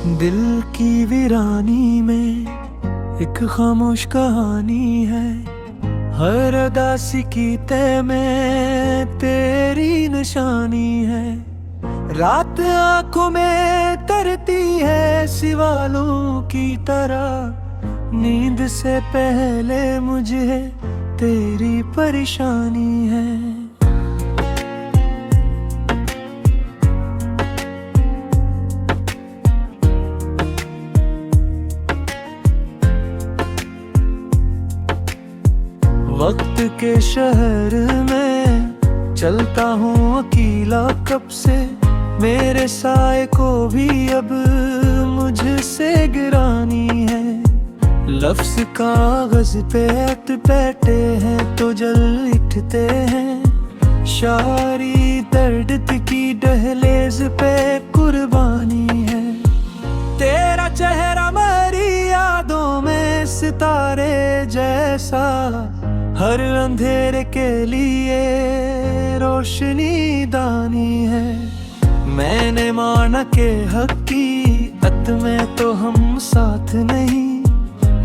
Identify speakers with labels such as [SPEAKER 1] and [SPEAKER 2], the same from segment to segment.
[SPEAKER 1] दिल की वीरानी में एक खामोश कहानी है। हर उदासी की तय में तेरी निशानी है। रात आंखों में तरती है सिवालों की तरह। नींद से पहले मुझे तेरी परेशानी है। वक्त के शहर में चलता हूँ अकेला कब से। मेरे साए को भी अब मुझसे गिरानी है। लफ्ज कागज पे अट बैठे हैं तो जल उठते हैं। शायरी दर्द की दहलीज पे कुर्बानी है। तेरा चेहरा मेरी यादों में सितारे जैसा। हर अंधेरे के लिए रोशनी दानी है। मैंने माना के हकीकत में तो हम साथ नहीं।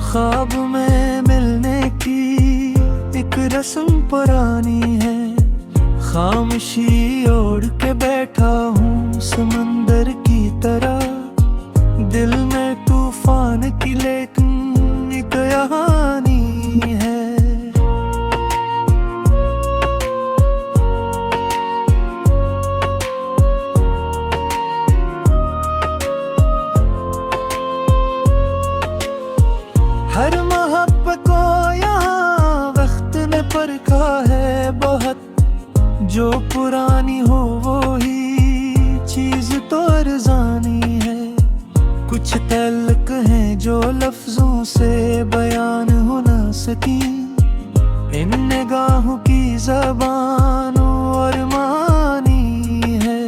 [SPEAKER 1] ख्वाब में मिलने की एक रस्म पुरानी है। खामोशी ओढ़ के बैठा हूँ समंदर की तरह। दिल में तूफान की लेकिन एक कहानी है। हर मोहब्बत को यहाँ वक्त ने परखा है बहुत। जो पुरानी हो वो ही चीज तो अरजानी है। कुछ तल्क हैं जो लफ्जों से बयान हो ना सकी। इन निगाहों की ज़बान और मानी है।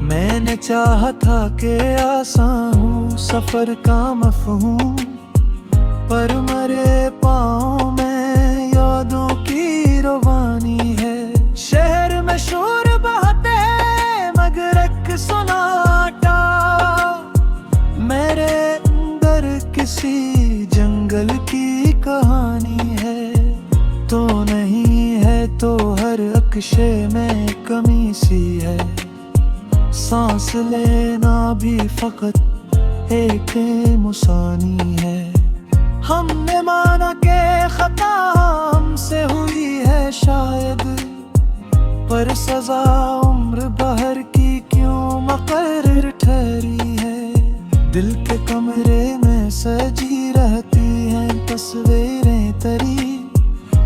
[SPEAKER 1] मैंने चाहा था कि आसान हो सफर का मफ़हूम। पर मरे पाँव में यादों की रवानी है। शहर में शोर बहते मगर एक सन्नाटा। मेरे अंदर किसी जंगल की कहानी है। तो नहीं है तो हर अक्शे में कमी सी है। सांस लेना भी फकत एक मुसानी है। हमने माना के खता हमसे हुई है शायद। पर सजा उम्र बहर की क्यों मुकर्रर ठहरी है। दिल के कमरे में सजी रहती हैं तस्वीरें तरी।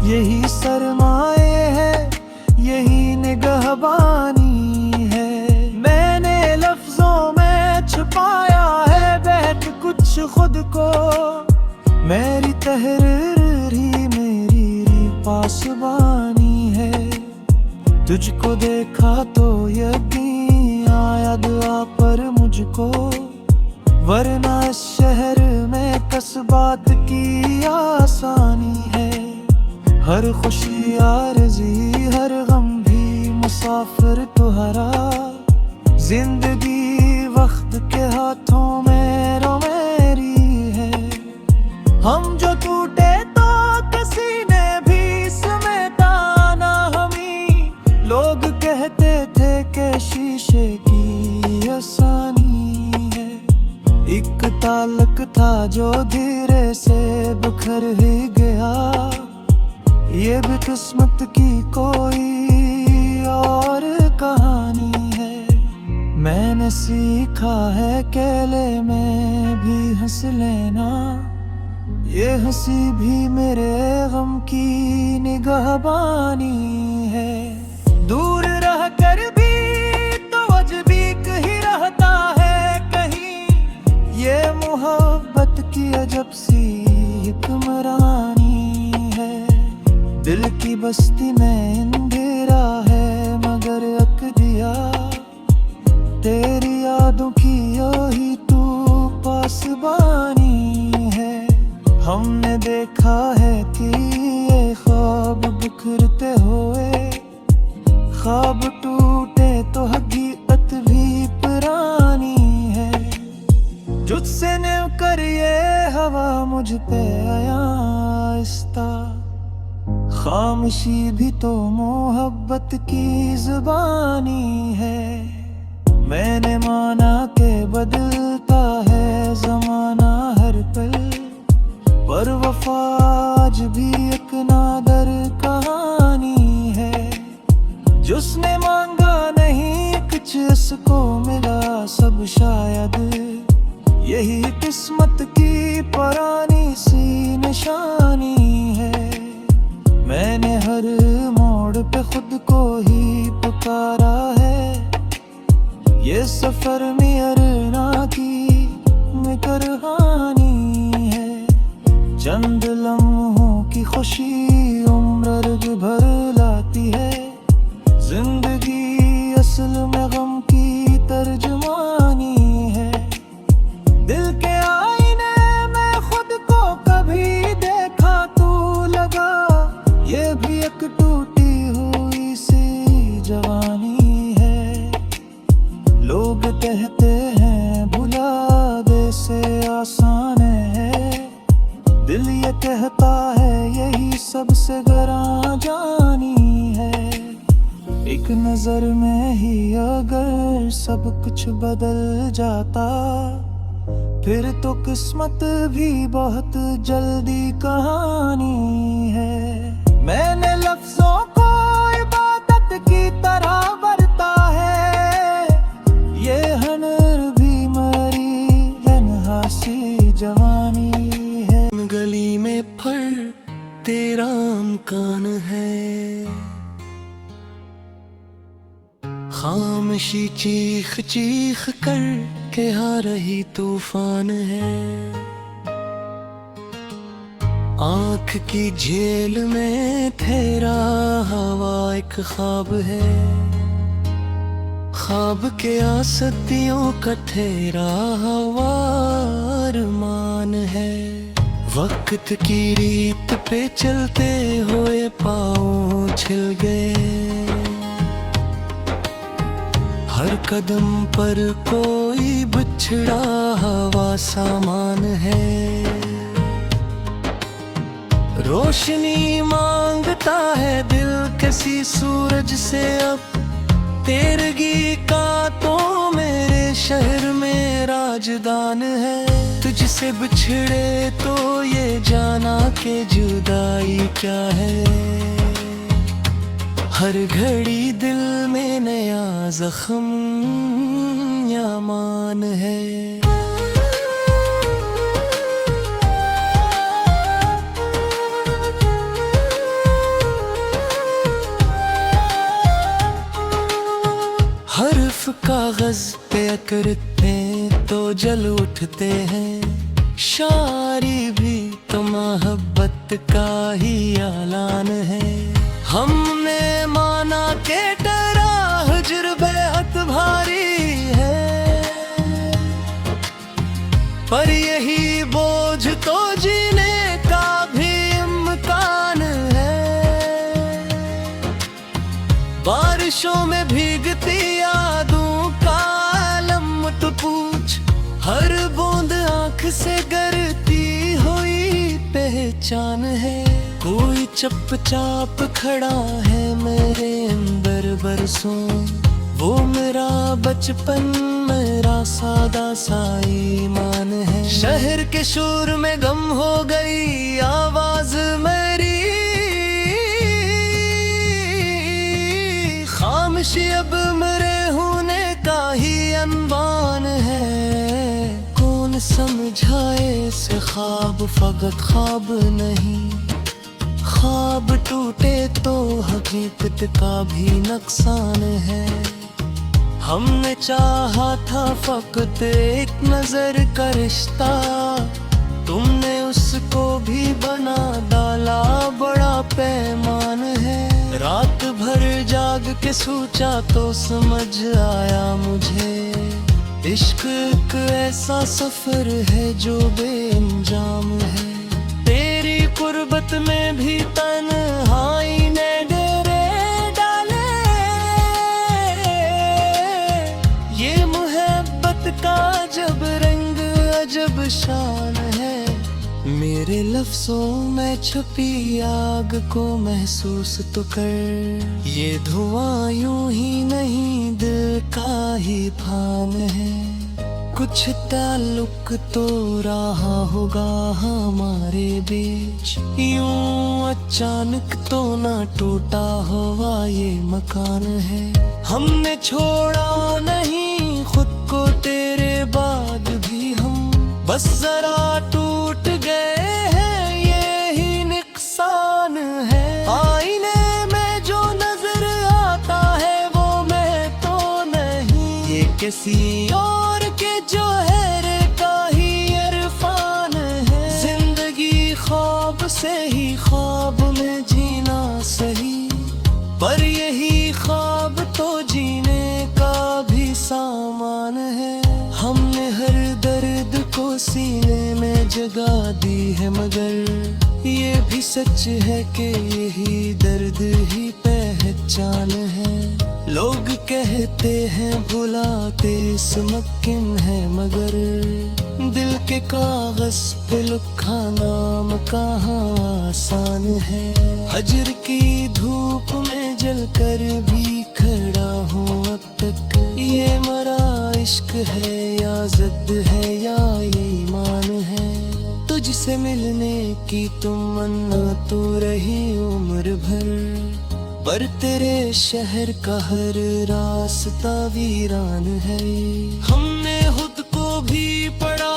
[SPEAKER 1] यही सरमाए है यही निगहबानी है। मैंने लफ्जों में छुपाया है बैठ कुछ खुद को। मेरी तहरीर ही मेरी पासबानी है। तुझको देखा तो यकीन आया दुआ पर मुझको। वरना इस शहर में कसबात की आसानी है। हर खुशी आरज़ी हर गम भी मुसाफिर तुहरा। जिंदगी वक्त के हाथों में रो मेरी है। हम जो टूटे तो किसी ने भी समेटा ना हमी। लोग कहते थे कि शीशे की आसानी है। एक ताल्लुक था जो धीरे से बिखर ही गया। ये भी किस्मत की कोई और कहानी है। मैंने सीखा है अकेले में भी हंस लेना। ये हंसी भी मेरे गम की निगाहबानी है। दूर रह कर भी तो अजबी कहीं रहता है कहीं। ये मोहब्बत की अजब सी हुक्मरानी है। दिल की बस्ती में अंधेरा है मगर अक दिया। तेरी यादों की यही तू पासबानी है। हमने देखा है कि ये ख्वाब बिखरते हुए। ख्वाब टूटे तो हकीकत भी पुरानी है। कर ये हवा मुझ पे आया आहिस्ता। खामोशी भी तो मोहब्बत की जुबानी है। मैंने माना के बदलता है जमाना हर पल, पर वफा आज भी एक नादर कहानी है। जिसने मांगा नहीं कुछ उसको मिला सब, शायद यही किस्मत की पुरानी सी निशानी है। मैंने हर मोड़ पे खुद को ही पुकारा है, ये सफर मेयर ना की कहानी है। चंद लम्हों की खुशी उम्र भर लाती है, जिंदगी असल में गम की तर्जुमानी है। दिल के आईने में खुद को कभी देखा तो लगा, ये भी एक टूटी हुई सी जवानी है। लोग कहते हैं भुला दे से आसान है, दिल ये कहता है यही सबसे गहरा जानी है। एक नजर में ही अगर सब कुछ बदल जाता, फिर तो किस्मत भी बहुत जल्दी कहानी है। मैंने लफ्जों को इबादत की तरह बरता है, ये हनर भी मरी तन्हासी जवानी है।
[SPEAKER 2] गली में फर तेरा मकान है, खामोशी चीख चीख कर के आ रही तूफान है। आँख की झेल में ठहरा हवा एक ख्वाब है, ख्वाब के आसतियों का ठहरा हवा अरमान है। वक्त की रीत पे चलते हुए पाँव छिल गए, हर कदम पर कोई बिछड़ा हवा सामान है। रोशनी मांगता है दिल किसी सूरज से अब, तेरगी का तो मेरे शहर में राजदान है। तुझसे बिछड़े तो ये जाना के जुदाई क्या है, हर घड़ी दिल में नया जख्म या मान है। हर्फ कागज पे करते तो जल उठते हैं, शायरी भी तो मोहब्बत का ही ऐलान है। हमने माना के डरा हिज्र बेहद भारी है, पर यही बोझ तो जीने का भी इम्कान है। बारिशों में भीगती यादों का आलम तो पूछ, हर बूंद आँख से गिरती हुई पहचान है। कोई चुपचाप खड़ा है मेरे अंदर बरसों, वो मेरा बचपन मेरा सादा सा ईमान है। शहर के शोर में गम हो गई आवाज मेरी, खामोशी अब मेरे होने का ही अनवान है। कौन समझाए से ख्वाब फकत ख्वाब नहीं, ख्वाब टूटे तो हकीकत का भी नुकसान है। हमने चाहा था फकत एक नजर का रिश्ता, तुमने उसको भी बना डाला बड़ा पैमान है। रात भर जाग के सोचा तो समझ आया मुझे, इश्क एक ऐसा सफर है जो बेअंजाम है। तेरी कुर्बत में भी तन्हाई ने डेरे डाले, ये मोहब्बत का जब रंग अजब शान मेरे लफ्जों में छुपी आग को महसूस तो कर, ये धुआं यूं ही नहीं दिल का ही फान है। कुछ ताल्लुक तो रहा होगा हमारे बीच, यूं अचानक तो ना टूटा हुआ ये मकान है। हमने छोड़ा नहीं खुद को तेरे बाद भी, हम बस जरा टूट गए हैं, ये ही नुकसान है। आईने में जो नजर आता है वो मैं तो नहीं, ये किसी और के जोहर का ही इरफान है। जिंदगी ख्वाब से ही ख्वाब में जीना सही, पर यही ख्वाब तो जीने का भी सामान है। हमने हर दर्द को सीने में जगा दी है, मगर ये भी सच है कि यही दर्द ही पहचान है। लोग कहते हैं भुलाते मुमकिन है, मगर दिल के कागज पे लिखा नाम कहाँ आसान है। हजर की धूप में जलकर भी खड़ा हूँ अब तक, ये मरा इश्क है या जिद है या ये ईमान है। तुझसे मिलने की तमन्ना तो रही उम्र भर, पर तेरे शहर का हर रास्ता वीरान है। हमने खुद को भी पढ़ा,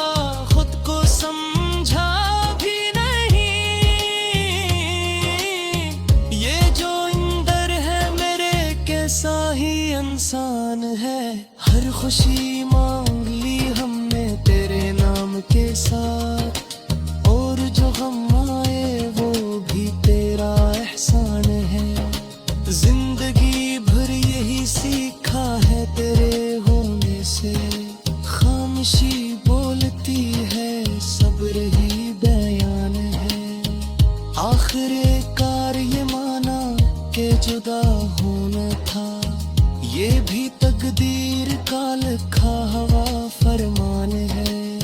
[SPEAKER 2] खुद को समझा भी नहीं, ये जो इंदर है मेरे कैसा ही इंसान है। हर खुशी मांग ली हमने तेरे नाम के साथ, और जो गम आए वो भी तेरा एहसान है। जिंदगी भर यही सीखा है तेरे होने से, खामोशी बोलती है सब्र ही बयान है। आखिरकार ये माना के जुदा होना था, ये भी तकदीर का लिखा हुआ फरमान है।